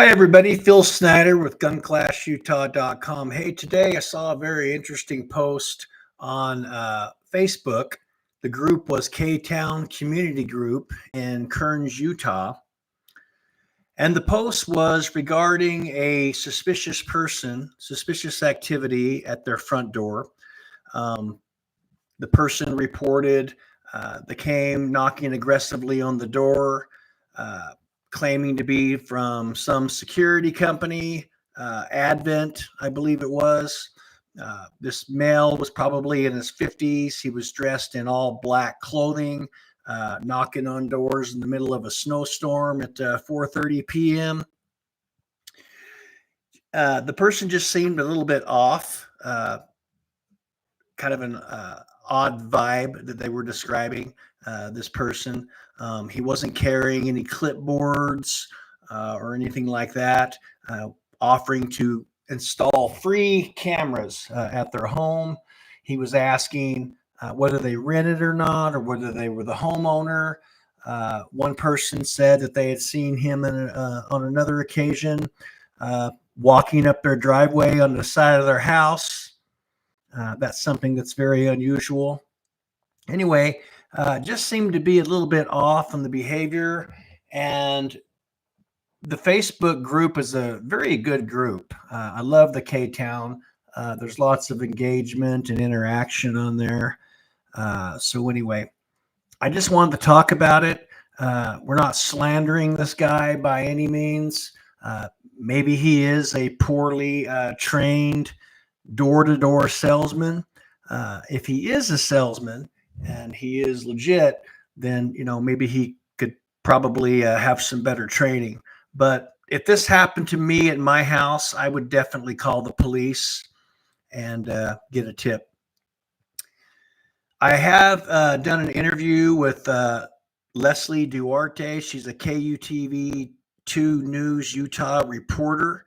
Hi, everybody. Phil Snyder with GunClashUtah.com. Hey, today I saw a very interesting post on Facebook. The group was K-Town Community Group in Kearns, Utah. And the post was regarding a suspicious person, suspicious activity at their front door. Um, the person reported they came knocking aggressively on the door, uh, claiming to be from some security company, Advent, I believe it was. This male was probably in his 50s. He was dressed in all black clothing, knocking on doors in the middle of a snowstorm at 4:30 p.m. The person just seemed a little bit off, kind of an odd vibe that they were describing this person. He wasn't carrying any clipboards or anything like that, offering to install free cameras at their home. He was asking whether they rented or not, or whether they were the homeowner. One person said that they had seen him on another occasion walking up their driveway on the side of their house. That's something that's very unusual. Anyway, just seemed to be a little bit off on the behavior. And the Facebook group is a very good group. I love the K-Town. There's lots of engagement and interaction on there. So anyway, I just wanted to talk about it. We're not slandering this guy by any means. Maybe he is a poorly trained door-to-door salesman. If he is a salesman and he is legit, then maybe he could probably have some better training. But if this happened to me at my house, I would definitely call the police and get a tip. I have done an interview with Leslie Duarte. She's a KUTV 2 News Utah reporter.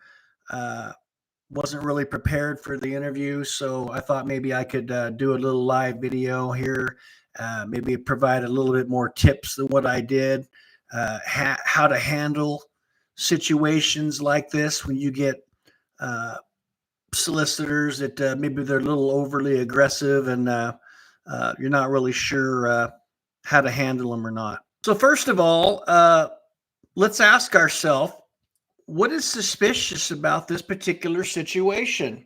Wasn't really prepared for the interview, so I thought maybe I could do a little live video here, maybe provide a little bit more tips than what I did, how to handle situations like this when you get solicitors that maybe they're a little overly aggressive and you're not really sure how to handle them or not. So first of all, let's ask ourselves, what is suspicious about this particular situation?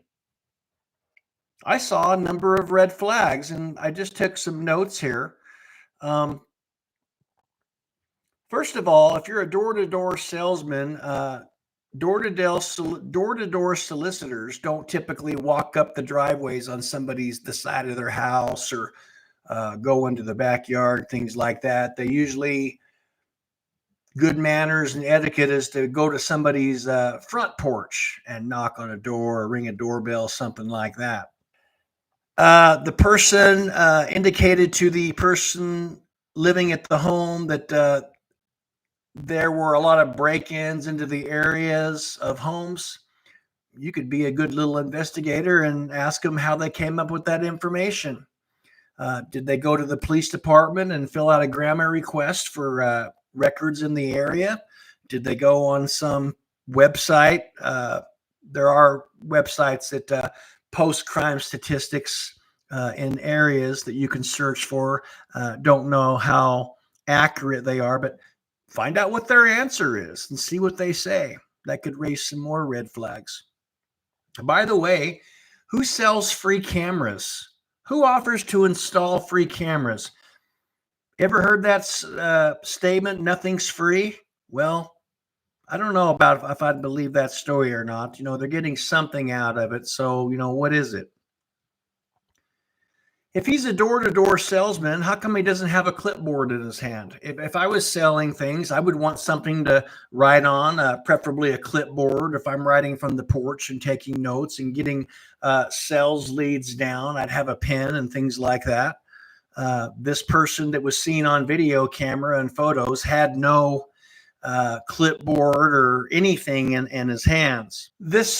I saw a number of red flags, and I just took some notes here. First of all, if you're a door-to-door salesman, door-to-door solicitors don't typically walk up the driveways on the side of their house or go into the backyard, things like that. They usually, good manners and etiquette is to go to somebody's front porch and knock on a door or ring a doorbell, something like that. The person indicated to the person living at the home that there were a lot of break-ins into the areas of homes. You could be a good little investigator and ask them how they came up with that information. Did they go to the police department and fill out a grammar request for records in the area? Did they go on some website? There are websites that post crime statistics in areas that you can search for. Don't know how accurate they are, but find out what their answer is and see what they say. That could raise some more red flags. By the way, who sells free cameras? Who offers to install free cameras? Ever heard that statement, nothing's free? Well, I don't know about if I'd believe that story or not. They're getting something out of it. So, what is it? If he's a door-to-door salesman, how come he doesn't have a clipboard in his hand? If I was selling things, I would want something to write on, preferably a clipboard. If I'm writing from the porch and taking notes and getting sales leads down, I'd have a pen and things like that. This person that was seen on video camera and photos had no clipboard or anything in his hands. This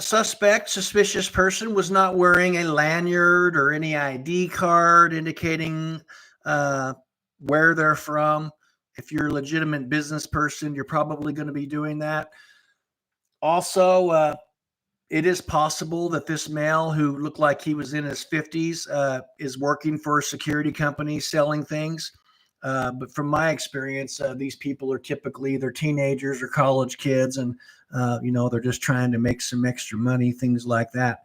suspicious person was not wearing a lanyard or any ID card indicating where they're from. If you're a legitimate business person, you're probably going to be doing that. Also, it is possible that this male who looked like he was in his 50s is working for a security company selling things. But from my experience, these people are typically either teenagers or college kids, and they're just trying to make some extra money, things like that.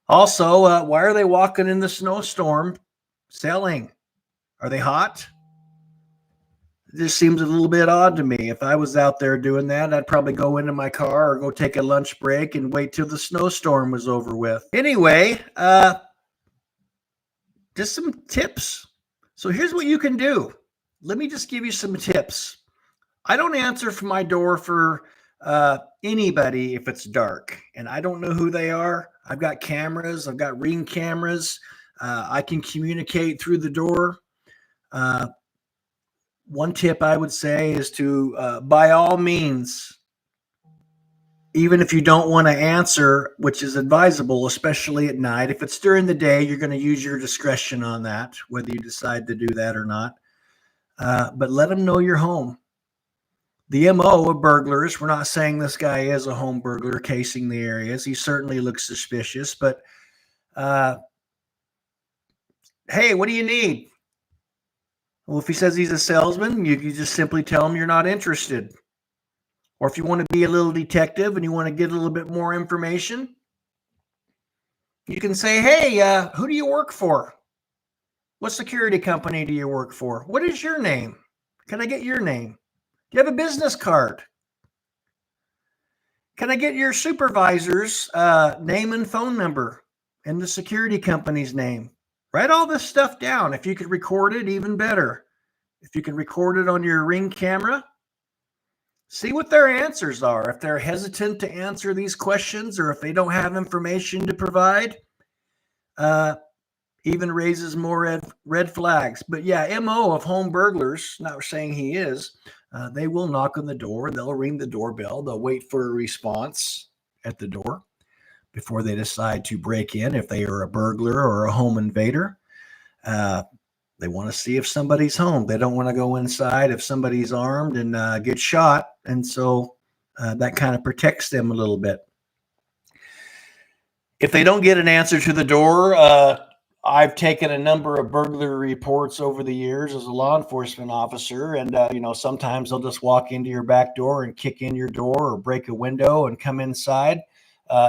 Also, why are they walking in the snowstorm selling? Are they hot? It just seems a little bit odd to me. If I was out there doing that, I'd probably go into my car or go take a lunch break and wait till the snowstorm was over with. Anyway, just some tips. So here's what you can do. Let me just give you some tips. I don't answer from my door for anybody if it's dark, and I don't know who they are. I've got cameras. I've got Ring cameras. I can communicate through the door. One tip I would say is to, by all means, even if you don't want to answer, which is advisable, especially at night, if it's during the day, you're going to use your discretion on that, whether you decide to do that or not. But let them know you're home. The MO of burglars, we're not saying this guy is a home burglar casing the areas. He certainly looks suspicious, but hey, what do you need? Well, if he says he's a salesman, you just simply tell him you're not interested. Or if you want to be a little detective and you want to get a little bit more information, you can say, hey, who do you work for? What security company do you work for? What is your name? Can I get your name? Do you have a business card? Can I get your supervisor's name and phone number and the security company's name? Write all this stuff down. If you could record it, even better. If you can record it on your Ring camera, see what their answers are. If they're hesitant to answer these questions or if they don't have information to provide, even raises more red flags. But yeah, MO of home burglars, not saying he is, they will knock on the door. They'll ring the doorbell. They'll wait for a response at the door before they decide to break in if they are a burglar or a home invader. They want to see if somebody's home. They don't want to go inside if somebody's armed and get shot. And so that kind of protects them a little bit. If they don't get an answer to the door, I've taken a number of burglary reports over the years as a law enforcement officer. And, sometimes they'll just walk into your back door and kick in your door or break a window and come inside.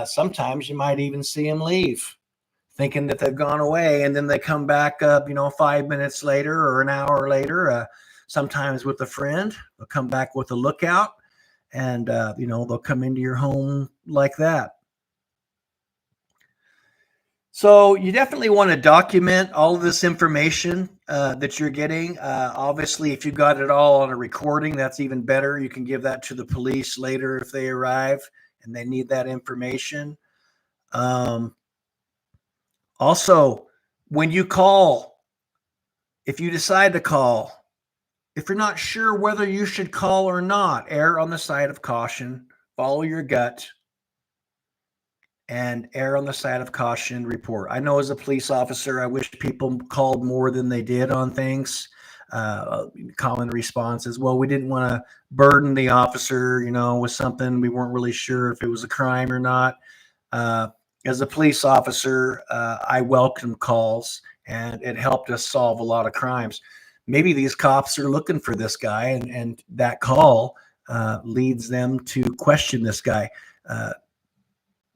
Sometimes you might even see them leave, thinking that they've gone away, and then they come back up, 5 minutes later or an hour later, sometimes with a friend. They'll come back with a lookout, and, they'll come into your home like that. So you definitely want to document all of this information that you're getting. Obviously, if you got it all on a recording, that's even better. You can give that to the police later if they arrive and they need that information. Also, when you call, if you decide to call, if you're not sure whether you should call or not, err on the side of caution, follow your gut, and err on the side of caution, report. I know as a police officer, I wish people called more than they did on things. Common responses, well, we didn't want to burden the officer, with something. We weren't really sure if it was a crime or not. As a police officer, I welcome calls, and it helped us solve a lot of crimes. Maybe these cops are looking for this guy, and that call leads them to question this guy.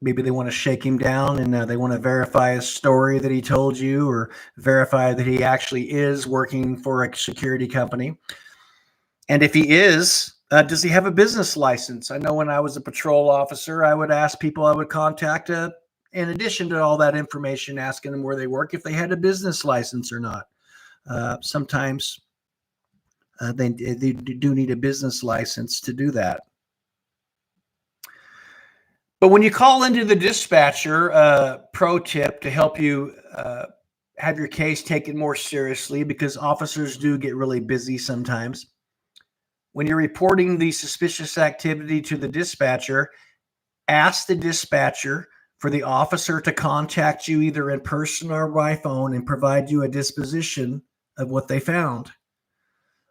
Maybe they want to shake him down and they want to verify his story that he told you, or verify that he actually is working for a security company. And if he is, does he have a business license? I know when I was a patrol officer, I would ask people I would contact, in addition to all that information, asking them where they work, if they had a business license or not. Sometimes they do need a business license to do that. But when you call into the dispatcher, pro tip to help you have your case taken more seriously, because officers do get really busy sometimes. When you're reporting the suspicious activity to the dispatcher, ask the dispatcher for the officer to contact you either in person or by phone and provide you a disposition of what they found.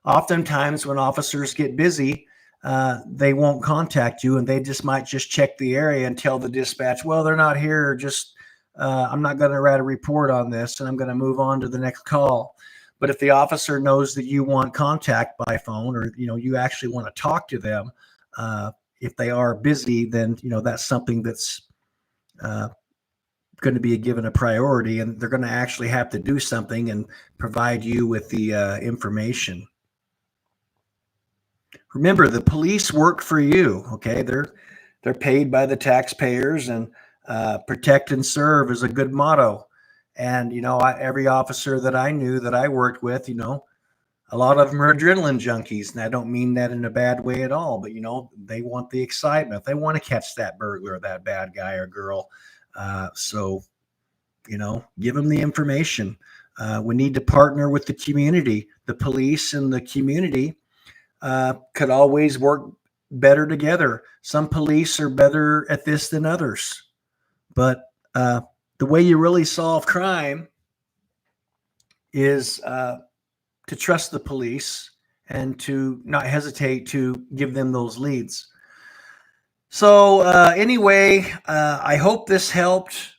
Oftentimes when officers get busy, they won't contact you, and they just might just check the area and tell the dispatch, well, they're not here. Just I'm not going to write a report on this, and I'm going to move on to the next call. But if the officer knows that you want contact by phone, or you actually want to talk to them, if they are busy, then that's something that's going to be given a priority, and they're going to actually have to do something and provide you with the information. Remember, the police work for you. Okay, they're paid by the taxpayers, and protect and serve is a good motto. And every officer that I knew that I worked with, a lot of them are adrenaline junkies, and I don't mean that in a bad way at all. But they want the excitement. They want to catch that burglar, that bad guy or girl. So give them the information. We need to partner with the community. The police and the community could always work better together. Some police are better at this than others, but the way you really solve crime is to trust the police and to not hesitate to give them those leads. So anyway, I hope this helped.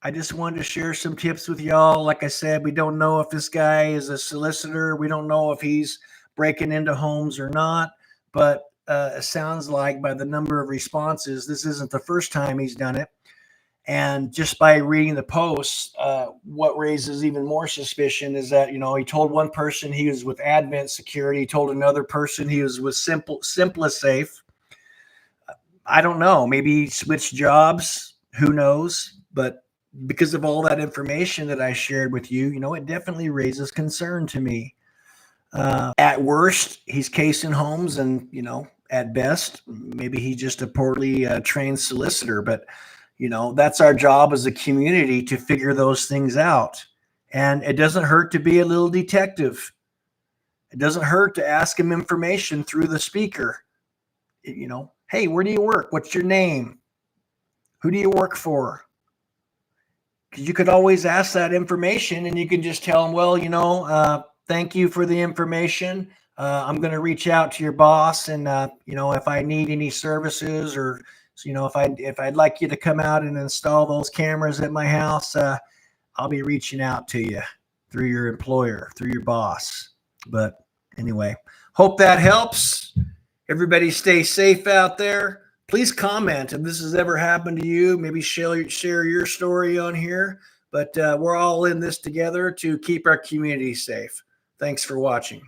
I just wanted to share some tips with y'all. Like I said, we don't know if this guy is a solicitor. We don't know if he's breaking into homes or not, but it sounds like by the number of responses, this isn't the first time he's done it. And just by reading the posts, what raises even more suspicion is that, he told one person he was with Advent Security, he told another person he was with SimpliSafe. I don't know, maybe he switched jobs, who knows? But because of all that information that I shared with you, it definitely raises concern to me. At worst, he's casing homes, and, at best, maybe he's just a poorly trained solicitor. But that's our job as a community, to figure those things out. And it doesn't hurt to be a little detective. It doesn't hurt to ask him information through the speaker. Hey, where do you work? What's your name? Who do you work for? Because you could always ask that information, and you can just tell him, well, thank you for the information. I'm going to reach out to your boss, and if I need any services, or if I'd like you to come out and install those cameras at my house, I'll be reaching out to you through your employer, through your boss. But anyway, hope that helps. Everybody stay safe out there. Please comment if this has ever happened to you. Maybe share your story on here. But we're all in this together to keep our community safe. Thanks for watching.